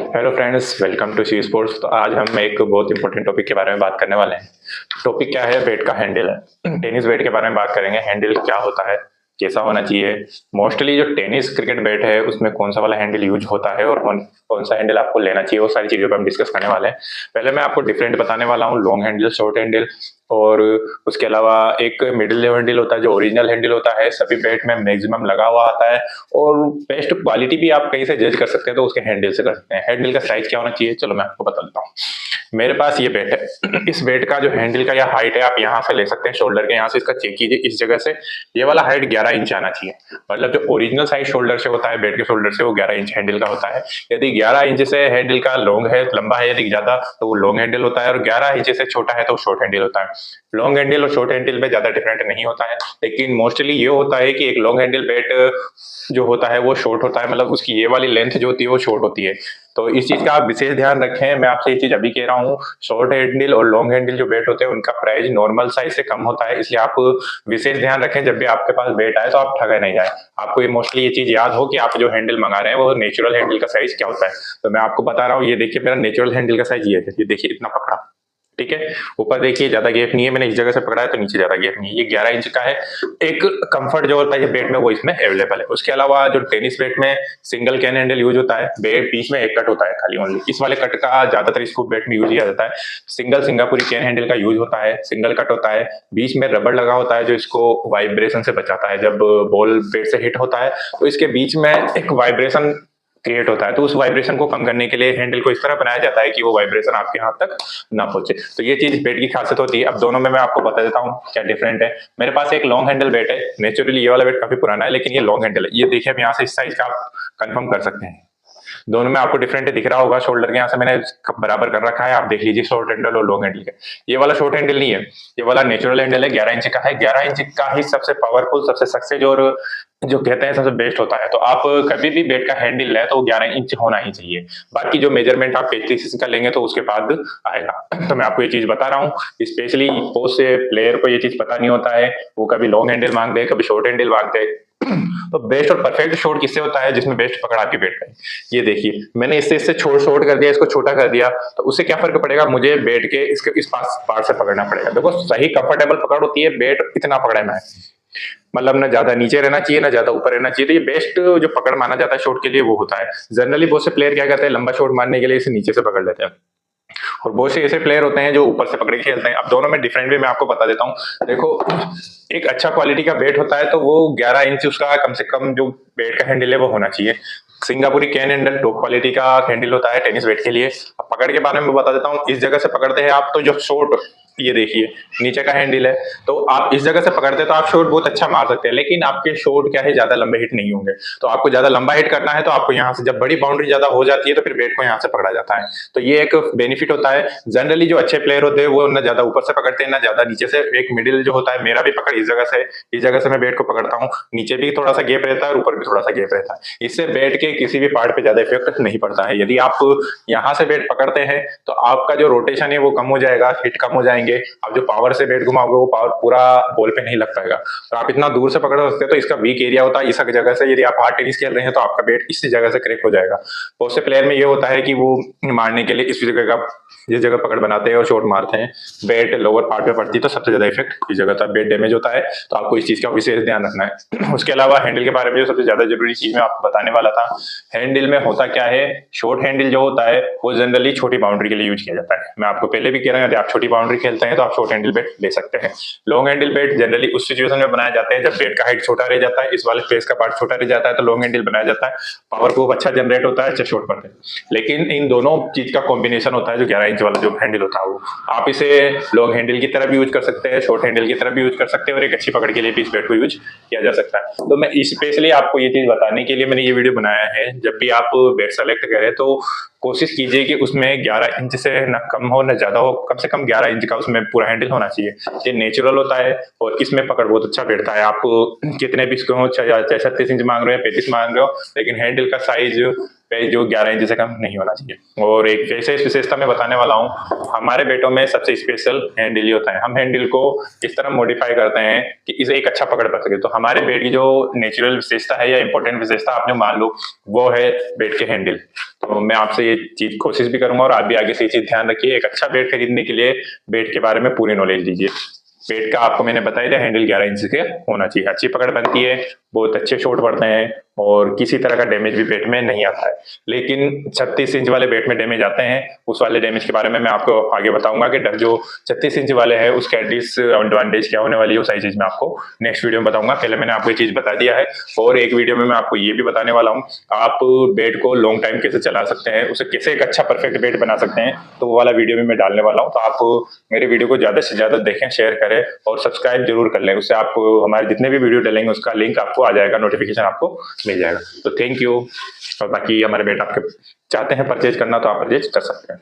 Hello friends, welcome to C sports. तो आज हम एक बहुत इंपॉर्टेंट टॉपिक के बारे में बात करने वाले हैं। टॉपिक क्या है? बैट का हैंडल है। टेनिस बैट के बारे में बात करेंगे। हैंडल क्या होता है, कैसा होना चाहिए, मोस्टली जो टेनिस क्रिकेट बैट है उसमें कौन सा वाला हैंडल यूज होता है और कौन कौन सा हैंडल आपको लेना चाहिए, वो सारी चीजों पर हम डिस्कस करने वाले हैं। पहले मैं आपको डिफरेंट बताने वाला हूँ, लॉन्ग हैंडल, शॉर्ट हैंडल, और उसके अलावा एक मिडिल हैंडल होता है जो ओरिजिनल हैंडल होता है, सभी बैट में मैक्सिमम लगा हुआ आता है, और बेस्ट क्वालिटी भी आप कहीं से जज कर सकते हैं तो उसके हैंडल से कर सकते हैं। हैंडल का साइज क्या होना चाहिए, चलो मैं आपको बता देता हूँ। मेरे पास ये बैट है। इस बैट का जो हैंडल का या हाइट है, आप यहाँ से ले सकते हैं, शोल्डर के यहाँ से इसका चेक कीजिए। इस जगह से ये वाला हाइट 11 इंच आना चाहिए। मतलब जो ओरिजिनल साइज शोल्डर से होता है, बैट के शोल्डर से, वो 11 इंच हैंडल का होता है। यदि 11 इंच से हैंडल का लॉन्ग है, लंबा है यदि ज्यादा, तो वो लॉन्ग हैंडल होता है, और 11 इंच से छोटा है तो शॉर्ट हैंडल होता है। लॉन्ग हैंडल और शॉर्ट हैंडल में ज्यादा डिफरेंट नहीं होता है, लेकिन मोस्टली ये होता है कि एक लॉन्ग हैंडल बैट जो होता है वो शॉर्ट होता है, मतलब उसकी ये वाली लेंथ जो होती है वो शॉर्ट होती है। तो इस चीज का आप विशेष ध्यान रखें। मैं आपसे ये चीज अभी कह रहा हूँ, शॉर्ट हैंडल और लॉन्ग हैंडल जो बैट होते हैं उनका प्राइस नॉर्मल साइज से कम होता है, इसलिए आप विशेष ध्यान रखें जब भी आपके पास बैट आए तो आप ठगे नहीं जाए। आपको ये मोस्टली ये चीज याद हो कि आप जो हैंडल मंगा रहे हैं वो नेचुरल हैंडल का साइज क्या होता है। तो मैं आपको बता रहा हूँ, ये देखिए मेरा नेचुरल हैंडल का साइज ये है, ये देखिए इतना पकड़ा, ठीक है। ऊपर देखिए ज्यादा गैप नहीं है, मैंने इस जगह से पकड़ा है तो नीचे ज्यादा गैप नहीं है। ये 11 इंच का है। एक कंफर्ट जो होता है बैट में वो इसमें अवेलेबल है। उसके अलावा जो टेनिस बैट में सिंगल कैन हैंडल यूज होता है, बैट बीच में एक कट होता है खाली ओनली। इस वाले कट का ज्यादातर स्कूप बैट में यूज किया जाता है। सिंगल सिंगापुरी कैन हैंडल का यूज होता है, सिंगल कट होता है, बीच में रबड़ लगा होता है जो इसको वाइब्रेशन से बचाता है। जब बॉल बैट से हिट होता है तो इसके बीच में एक वाइब्रेशन क्रिएट होता है, तो उस वाइब्रेशन को कम करने के लिए हैंडल को इस तरह बनाया जाता है कि वो वाइब्रेशन आपके हाथ तक ना पहुंचे। तो ये चीज बैट की खासियत होती है। अब दोनों में मैं आपको बता देता हूँ क्या डिफरेंट है। मेरे पास एक लॉन्ग हैंडल बैट है। नेचुरली ये वाला बैट काफी पुराना है, लेकिन ये लॉन्ग हैंडल है। ये देखिए, अब यहाँ से इस साइज का आप कंफर्म कर सकते हैं। दोनों में आपको डिफरेंट दिख रहा होगा। शोल्डर के यहाँ से मैंने बराबर कर रखा है, आप देख लीजिए, शॉर्ट हैंडल और लॉन्ग हैंडल का। ये वाला शॉर्ट हैंडल नहीं है, ये वाला नेचुरल हैंडल है, 11 इंच का है। 11 इंच का ही सबसे पावरफुल, सबसे सक्सेस और जो कहते हैं सबसे बेस्ट होता है। तो आप कभी भी बैट का हैंडल लें तो वो 11 इंच होना ही चाहिए। बाकी जो मेजरमेंट आप 35 का लेंगे तो उसके बाद आएगा। तो मैं आपको ये चीज बता रहा हूँ, स्पेशली बहुत से प्लेयर को ये चीज पता नहीं होता है। वो कभी लॉन्ग हैंडल मांगते हैं, कभी शॉर्ट हैंडल मांगते हैं। तो बेस्ट और परफेक्ट शॉट किससे होता है? जिसमें बेस्ट पकड़ आपकी बैट का। ये देखिए, मैंने इससे शॉर्ट कर दिया, इसको छोटा कर दिया, तो उससे क्या फर्क पड़ेगा? मुझे बैट के इसके इस पास पार्ट से पकड़ना पड़ेगा। देखो, सही कंफर्टेबल पकड़ होती है बैट इतना पकड़ना है, मतलब ना ज्यादा नीचे रहना चाहिए ना ज्यादा ऊपर रहना चाहिए। तो ये बेस्ट जो पकड़ माना जाता है शॉट के लिए वो होता है। जनरली बहुत से प्लेयर क्या करते हैं, लंबा शॉट मारने के लिए इसे नीचे से पकड़ लेते हैं, और बहुत से ऐसे प्लेयर होते हैं जो ऊपर से पकड़ के खेलते हैं। अब दोनों में डिफरेंट भी मैं आपको बता देता हूँ। देखो, एक अच्छा क्वालिटी का बैट होता है तो वो 11 इंच उसका कम से कम जो बैट का हैंडल है वो होना चाहिए। सिंगापुरी कैन हैंडल टॉप क्वालिटी का हैंडल होता है टेनिस बैट के लिए। अब पकड़ के बारे में बता देता हूँ। इस जगह से पकड़ते हैं आप तो जो शॉट, ये देखिए नीचे का हैंडल है, तो आप इस जगह से पकड़ते हैं तो आप शॉट बहुत अच्छा मार सकते हैं, लेकिन आपके शॉट क्या है, ज्यादा लंबे हिट नहीं होंगे। तो आपको ज्यादा लंबा हिट करना है तो आपको यहाँ से, जब बड़ी बाउंड्री ज्यादा हो जाती है तो फिर बैट को यहाँ से पकड़ा जाता है। तो ये एक बेनिफिट होता है। जनरली जो अच्छे प्लेयर होते हैं वो ना ज्यादा ऊपर से पकड़ते हैं ना ज्यादा नीचे से। एक मिडिल जो होता है, मेरा भी पकड़ इस जगह से मैं बैट को पकड़ता हूँ। नीचे भी थोड़ा सा गैप रहता है और ऊपर भी थोड़ा सा गैप रहता है। इससे बैट के किसी भी पार्ट पे ज्यादा इफेक्ट नहीं पड़ता है। यदि आप यहाँ से बैट पकड़ते हैं तो आपका जो रोटेशन है वो कम हो जाएगा, हिट कम हो जाएंगे। आप जो पावर से बैट घुमाओगे वो पावर पूरा बॉल पे नहीं लग पाएगा। तो आप इतना दूर से पकड़ सकते हैं, तो इसका वीक एरिया होता है इस जगह से। यदि आप हार्ड टेनिस खेल रहे हैं तो आपका बैट इसी जगह से क्रैक हो जाएगा। बहुत से प्लेयर में ये होता है कि वो मारने के लिए इस जगह का, जिस जगह पकड़ बनाते हैं और शॉट मारते हैं, बैट लोअर पार्ट पे पड़ती है तो सबसे ज्यादा इफेक्ट इस जगह था, बैट डैमेज होता है। तो आपको इस चीज का विशेष ध्यान रखना है। उसके अलावा हैंडल के बारे में जो सबसे ज्यादा जरूरी चीज मैं आपको बताने वाला था, हैंडल में होता क्या है, शॉर्ट हैंडल जो होता है वो जनरली छोटी बाउंड्री के लिए यूज किया जाता है। मैं आपको पहले भी कह रहा हूँ, यदि आप छोटी बाउंड्री खेलते हैं तो आप शॉर्ट हैंडल बैट ले सकते हैं। लॉन्ग हैंडल बैट जनरली उस सिचुएशन में बनाए जाते हैं जब बैट का हाइट छोटा रह जाता है, इस वाले फेस का पार्ट छोटा रह जाता है, तो लॉन्ग हैंडल बनाया जाता है। पावर खूब अच्छा जनरेट होता है, अच्छा शॉट पड़ता है। लेकिन इन दोनों चीज का कॉम्बिनेशन होता है जो 11 इंच वाला जो हैंडल होता है वो आप इसे लॉन्ग हैंडल की तरह भी यूज कर सकते हैं, शॉर्ट हैंडल की तरह भी यूज कर सकते हैं, और एक अच्छी पकड़ के लिए भी इस बैट को यूज किया जा सकता है। तो मैं स्पेशली आपको ये चीज बताने के लिए मैंने ये वीडियो बनाया है। जब भी आप बैट सेलेक्ट करें तो कोशिश कीजिए कि उसमें 11 इंच से ना कम हो ना ज़्यादा हो, कम से कम 11 इंच का उसमें पूरा हैंडल होना चाहिए। ये नेचुरल होता है और इसमें पकड़ बहुत अच्छा बैठता है। आप कितने भी इसको हो, चाहे 36 इंच मांग रहे हो या 35 मांग रहे हो, लेकिन हैंडल का साइज जो 11 इंच से कम नहीं होना चाहिए। और एक विशेष विशेषता मैं बताने वाला हूँ, हमारे बैटों में सबसे स्पेशल हैंडल ही होता है। हम हैंडल को इस तरह मॉडिफाई करते हैं कि इसे एक अच्छा पकड़ पा सके। तो हमारे बैट की जो नेचुरल विशेषता है या इंपॉर्टेंट विशेषता आप जो मान लो, वो है बैट के हैंडल। तो मैं आपसे ये चीज कोशिश भी करूंगा और आप भी आगे से ये चीज ध्यान रखिए। एक अच्छा बैट खरीदने के लिए बैट के बारे में पूरी नॉलेज लीजिए। बैट का आपको मैंने बताया था, हैंडल 11 इंच के होना चाहिए, अच्छी पकड़ बनती है, बहुत अच्छे शॉट पड़ते हैं और किसी तरह का डैमेज भी बैट में नहीं आता है। लेकिन 36 इंच वाले बैट में डैमेज आते हैं, उस वाले डैमेज के बारे में मैं आपको आगे बताऊंगा कि जो 36 इंच वाले है उसके डिसएडवांटेज क्या होने वाली है, वो सारी चीज मैं आपको नेक्स्ट वीडियो में बताऊंगा। पहले मैंने आपको ये चीज बता दिया है और एक वीडियो में मैं आपको ये भी बताने वाला हूँ आप बैट को लॉन्ग टाइम कैसे चला सकते हैं, उसे कैसे एक अच्छा परफेक्ट बैट बना सकते हैं, तो वो वाला वीडियो भी मैं डालने वाला हूँ। तो आप मेरे वीडियो को ज्यादा से ज्यादा देखें, शेयर करें और सब्सक्राइब जरूर कर लें। उससे आप हमारे जितने भी वीडियो डालेंगे उसका लिंक आपको आ जाएगा, नोटिफिकेशन आपको मिल जाएगा। तो थैंक यू। और बाकी हमारे बैट आपके चाहते हैं परचेज करना तो आप परचेज कर सकते हैं।